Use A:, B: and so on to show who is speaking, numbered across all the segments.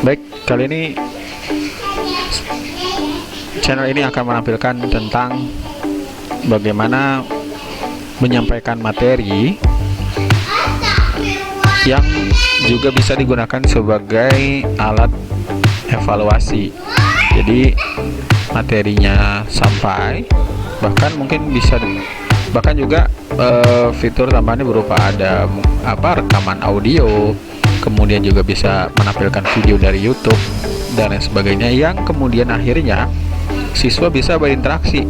A: Baik, kali ini channel ini akan menampilkan tentang bagaimana menyampaikan materi yang juga bisa digunakan sebagai alat evaluasi. Jadi materinya sampai, bahkan mungkin bisa bahkan juga fitur tambahannya berupa ada rekaman audio, kemudian juga bisa menampilkan video dari YouTube dan lain sebagainya, yang kemudian akhirnya siswa bisa berinteraksi.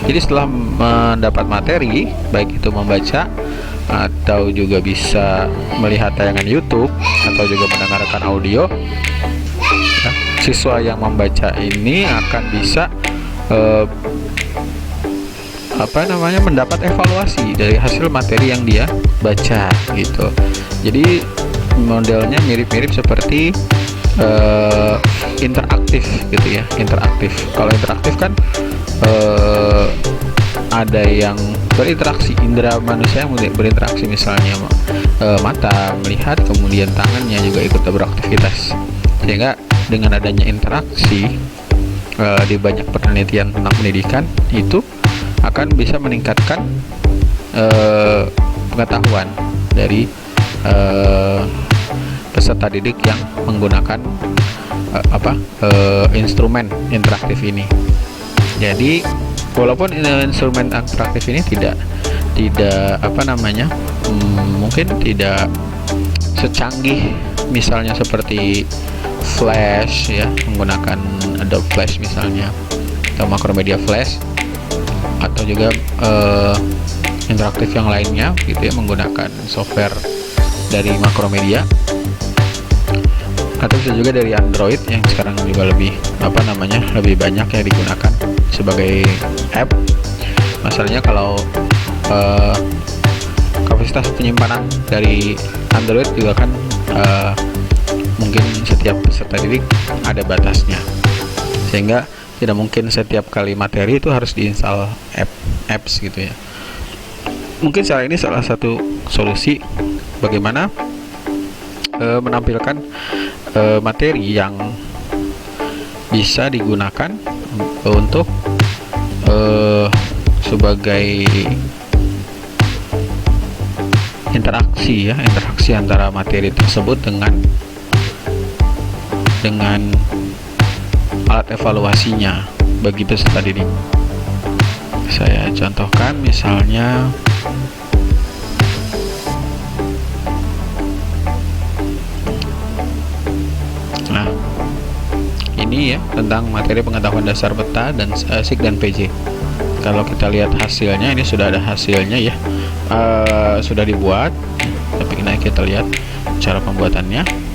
A: Jadi setelah mendapat materi, baik itu membaca atau juga bisa melihat tayangan YouTube atau juga mendengarkan audio, siswa yang membaca ini akan bisa mendapat evaluasi dari hasil materi yang dia baca gitu. Jadi modelnya mirip-mirip seperti interaktif gitu ya, interaktif. Kalau interaktif kan ada yang berinteraksi, indera manusia yang berinteraksi, misalnya mata melihat, kemudian tangannya juga ikut beraktivitas. Sehingga dengan adanya interaksi di banyak penelitian tentang pendidikan itu akan bisa meningkatkan pengetahuan dari peserta didik yang menggunakan instrumen interaktif ini. Jadi walaupun instrumen interaktif ini tidak mungkin tidak secanggih misalnya seperti Flash ya, menggunakan Adobe Flash misalnya, atau Macromedia Flash, atau juga interaktif yang lainnya gitu ya, menggunakan software dari Macromedia, atau bisa juga dari Android yang sekarang juga lebih lebih banyak yang digunakan sebagai app. Masalahnya kalau kapasitas penyimpanan dari Android juga kan mungkin setiap peserta didik ada batasnya, sehingga tidak mungkin setiap kali materi itu harus diinstal apps gitu ya. Mungkin ini salah satu solusi bagaimana menampilkan materi yang bisa digunakan untuk sebagai interaksi antara materi tersebut dengan alat evaluasinya bagi peserta didik. Saya contohkan misalnya ini ya, tentang materi pengetahuan dasar peta dan SIK dan PJ. Kalau kita lihat hasilnya, ini sudah ada hasilnya ya, sudah dibuat, tapi kita lihat cara pembuatannya.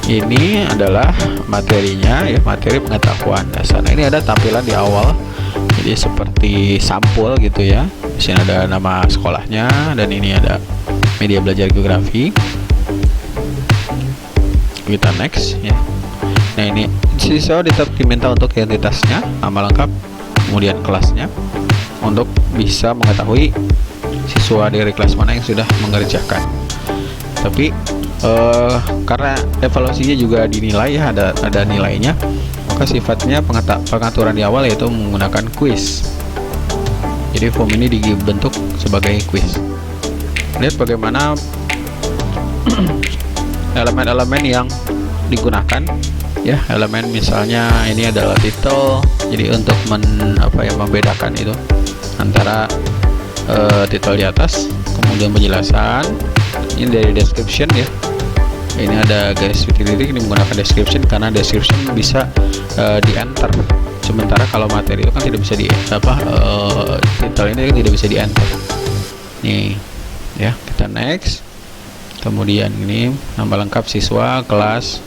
A: Ini adalah materinya ya, materi pengetahuan dasar. Nah, ini ada tampilan di awal, jadi seperti sampul gitu ya. Di sini ada nama sekolahnya, dan ini ada media belajar geografi. Kita next ya. Nah, ini siswa diminta untuk identitasnya, nama lengkap, kemudian kelasnya, untuk bisa mengetahui siswa dari kelas mana yang sudah mengerjakan. Tapi karena evaluasinya juga dinilai ya, ada nilainya, maka sifatnya pengaturan di awal yaitu menggunakan quiz. Jadi form ini dibentuk sebagai quiz. Lihat bagaimana elemen-elemen yang digunakan ya. Elemen misalnya ini adalah title, jadi untuk membedakan itu antara title di atas, kemudian penjelasan. Ini dari description ya, ini ada garis titik, ini menggunakan description karena description bisa di enter, sementara kalau materi itu kan tidak bisa title ini tidak bisa di enter. Nih ya, kita next. Kemudian ini nama lengkap siswa, kelas,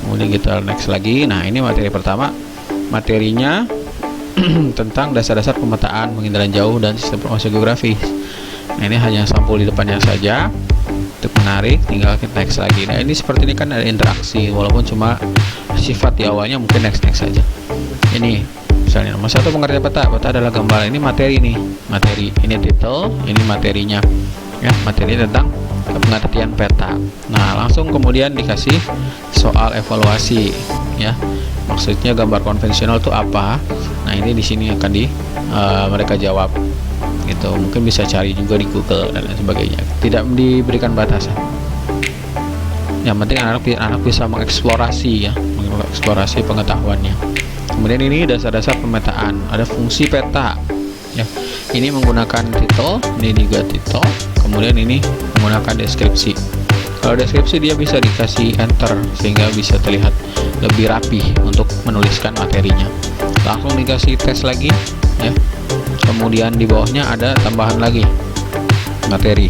A: kemudian kita next lagi. Nah, ini materi pertama, materinya tentang dasar-dasar pemetaan penginderaan jauh dan sistem informasi geografis. Nah, ini hanya sampul di depannya saja. Untuk menarik tinggal kita next lagi. Nah ini seperti ini kan ada interaksi, walaupun cuma sifat di awalnya mungkin next saja. Ini misalnya nomor 1 pengertian peta. Peta adalah gambar, ini materi nih, materi ini title, ini materinya ya, materi tentang pengertian peta. Nah langsung kemudian dikasih soal evaluasi ya, maksudnya gambar konvensional itu apa. Nah ini di sini akan mereka jawab gitu. Mungkin bisa cari juga di Google dan lain sebagainya, tidak diberikan batasan. Yang penting anak-anak bisa mengeksplorasi ya, mengeksplorasi pengetahuannya. Kemudian ini dasar-dasar pemetaan, ada fungsi peta ya, ini menggunakan title, ini juga title, kemudian ini menggunakan deskripsi. Kalau deskripsi dia bisa dikasih enter sehingga bisa terlihat lebih rapi untuk menuliskan materinya. Langsung dikasih tes lagi ya, kemudian di bawahnya ada tambahan lagi materi.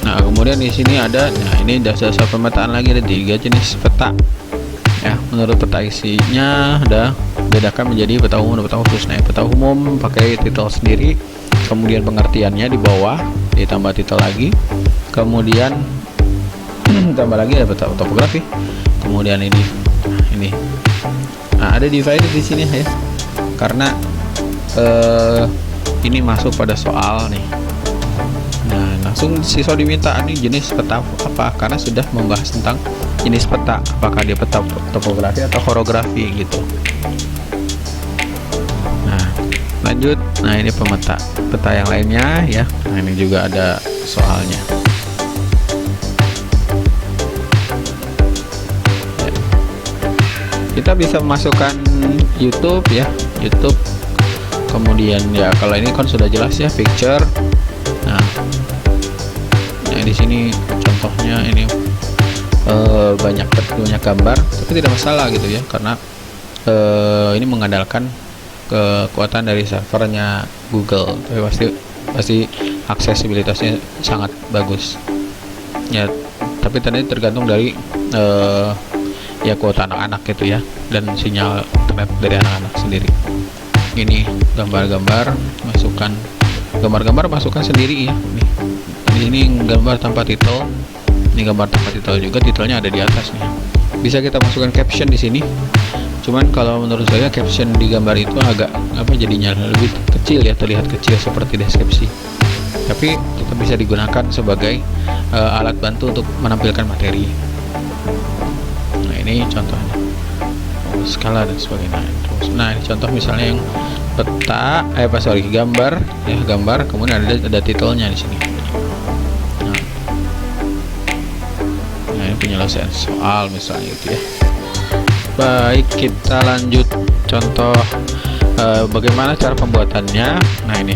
A: Nah kemudian di sini ada, nah ini dasar-dasar pemetaan lagi, ada 3 jenis peta ya. Menurut peta isinya ada bedakan menjadi peta umum dan peta khusus. Nah peta umum pakai titel sendiri, kemudian pengertiannya di bawah ditambah titel lagi, kemudian tambah lagi ada peta topografi, kemudian ini nah ada divided di sini ya, karena ini masuk pada soal nih. Nah langsung siswa diminta ini jenis peta apa, karena sudah membahas tentang jenis peta, apakah dia peta topografi atau horografi gitu. Nah lanjut, nah ini peta yang lainnya ya. Nah ini juga ada soalnya ya. Kita bisa memasukkan YouTube ya, YouTube. Kemudian ya kalau ini kan sudah jelas ya, picture. Nah di sini contohnya ini banyak gambar, tapi tidak masalah gitu ya, karena ini mengandalkan kekuatan dari servernya Google, tapi pasti aksesibilitasnya sangat bagus ya. Tapi tadi tergantung dari ya kuota anak-anak gitu ya, dan sinyal internet dari anak-anak sendiri. Ini gambar-gambar masukkan sendiri ya. Nih di sini gambar tanpa titel, ini gambar tanpa titel juga, titelnya ada di atas nih. Bisa kita masukkan caption di sini. Cuman kalau menurut saya caption di gambar itu agak jadinya lebih kecil ya, terlihat kecil seperti deskripsi. Tapi tetap bisa digunakan sebagai alat bantu untuk menampilkan materi. Nah ini contohnya, skala dan sebagainya. Nah ini contoh misalnya yang peta, gambar ya, gambar, kemudian ada titelnya di sini. Nah ini penyelesaian soal misalnya gitu ya. Baik, kita lanjut contoh bagaimana cara pembuatannya. Nah ini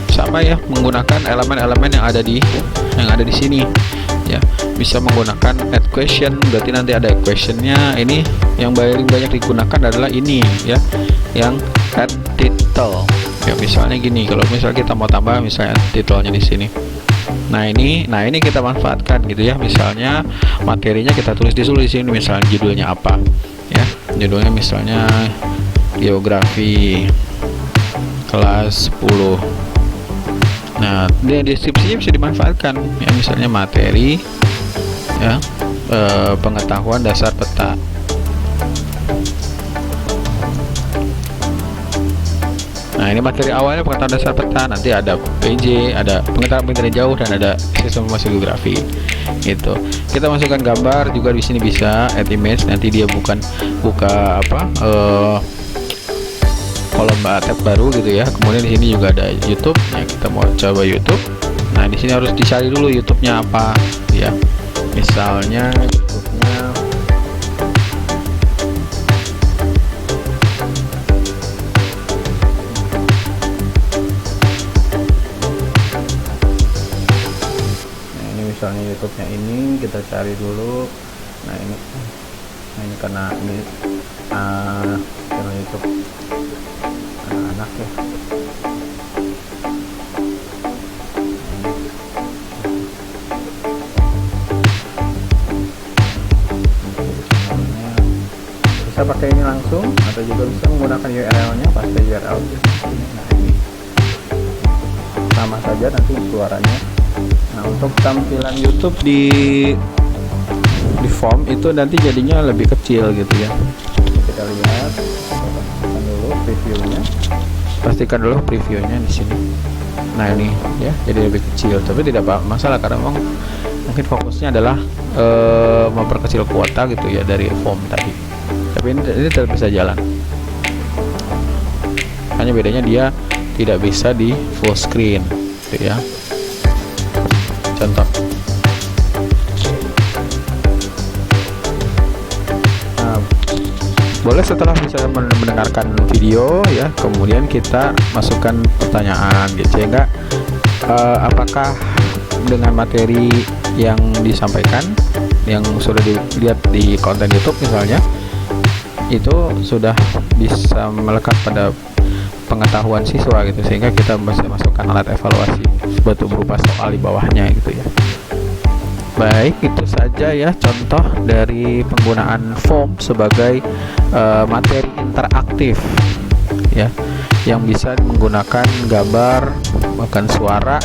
A: sama ya, menggunakan elemen-elemen yang ada di sini ya. Bisa menggunakan add question, berarti nanti ada questionnya. Ini yang paling banyak digunakan adalah ini ya, yang add title ya. Misalnya gini, kalau misalnya kita mau tambah misalnya titelnya di sini. Nah ini kita manfaatkan gitu ya. Misalnya materinya kita tulis di sini, misalnya judulnya apa ya, judulnya misalnya geografi kelas 10. Nah di deskripsinya bisa dimanfaatkan ya, misalnya materi ya, pengetahuan dasar peta. Nah ini materi awalnya pengetahuan dasar peta, nanti ada PJ, ada pengetahuan jauh, dan ada sistem informasi geografi gitu. Kita masukkan gambar juga di sini, bisa add image, nanti dia buka kolom tab baru gitu ya. Kemudian di sini juga ada YouTube ya, kita mau coba YouTube. Nah di sini harus dicari dulu YouTube-nya apa ya, misalnya YouTube-nya misalnya YouTube-nya ini kita cari dulu. Nah ini karena ini channel YouTube anak-anak ya. Bisa pakai ini langsung, atau juga bisa menggunakan URL-nya, paste URL. Nah ini sama saja nanti suaranya. Nah, untuk tampilan YouTube di form itu nanti jadinya lebih kecil gitu ya. Kita lihat, pastikan dulu previewnya. Pastikan dulu previewnya di sini. Nah ini ya, jadi lebih kecil, tapi tidak masalah karena memang mungkin fokusnya adalah memperkecil kuota gitu ya dari form tadi. Tapi ini tetap bisa jalan. Hanya bedanya dia tidak bisa di full screen gitu ya. Contoh. Boleh setelah bisa mendengarkan video ya, kemudian kita masukkan pertanyaan gitu, sehingga apakah dengan materi yang disampaikan yang sudah dilihat di konten YouTube misalnya itu sudah bisa melekat pada pengetahuan siswa gitu, sehingga kita bisa masukkan alat evaluasi berupa soal di bawahnya gitu ya. Baik, itu saja ya contoh dari penggunaan form sebagai materi interaktif ya, yang bisa menggunakan gambar, bahkan suara,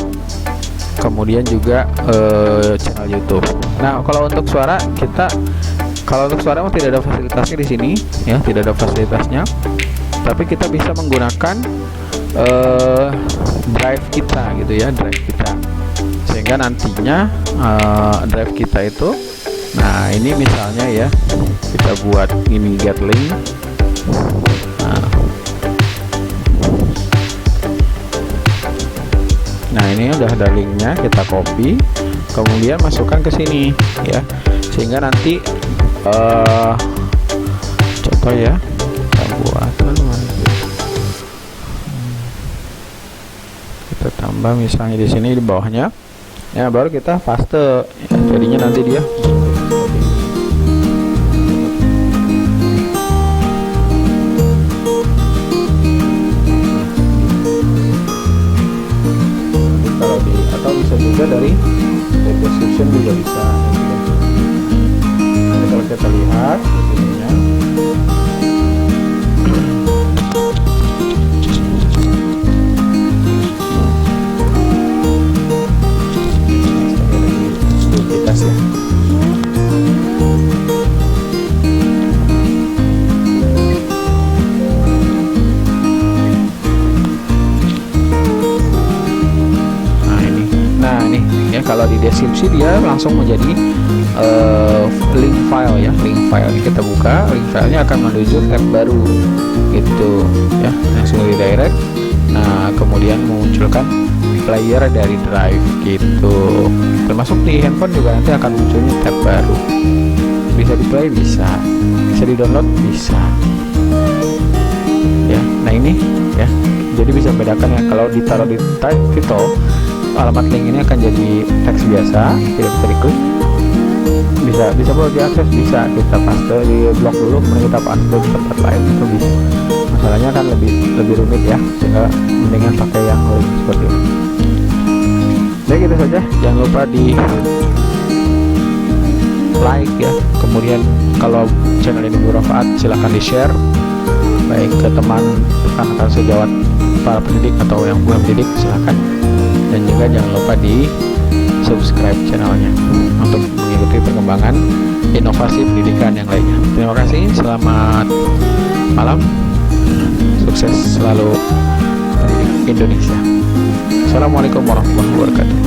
A: kemudian juga channel YouTube. Nah, kalau untuk suara memang tidak ada fasilitasnya di sini ya, tidak ada fasilitasnya, tapi kita bisa menggunakan drive kita gitu ya, drive kita, sehingga nantinya drive kita itu, nah ini misalnya ya, kita buat ini get link. Nah ini udah ada linknya, kita copy, kemudian masukkan ke sini ya, sehingga nanti contoh ya, kita buat kita tambah misalnya di sini di bawahnya ya, baru kita paste ya, jadinya nanti dia kalau atau bisa juga dari description juga bisa ya. Nah, kalau kita lihat di sininya ya. Nah ini ya, kalau di deskripsi dia langsung menjadi link file ya, link file ini kita buka, link filenya akan menuju tab baru gitu ya, langsung redirect. Nah kemudian memunculkan player dari drive gitu, termasuk di handphone juga nanti akan munculnya tab baru, bisa di play, bisa di download, bisa ya. Nah ini ya, jadi bisa membedakan ya, kalau ditaruh di title alamat link ini akan jadi teks biasa, tidak bisa diklik, bisa boleh diakses, bisa kita paste di blok dulu, kemudian kita paste di tempat lain, itu bisa. Masalahnya kan lebih rumit ya, sehingga mendingan pakai yang link seperti ini. Baik, itu saja, jangan lupa di like ya, kemudian kalau channel ini bermanfaat silahkan di share baik ke teman rekan-rekan sejawat para pendidik atau yang bukan pendidik, silahkan. Dan juga jangan lupa di subscribe channelnya untuk mengikuti perkembangan inovasi pendidikan yang lainnya. Terima kasih, selamat malam, sukses selalu pendidik Indonesia. Assalamualaikum warahmatullahi wabarakatuh.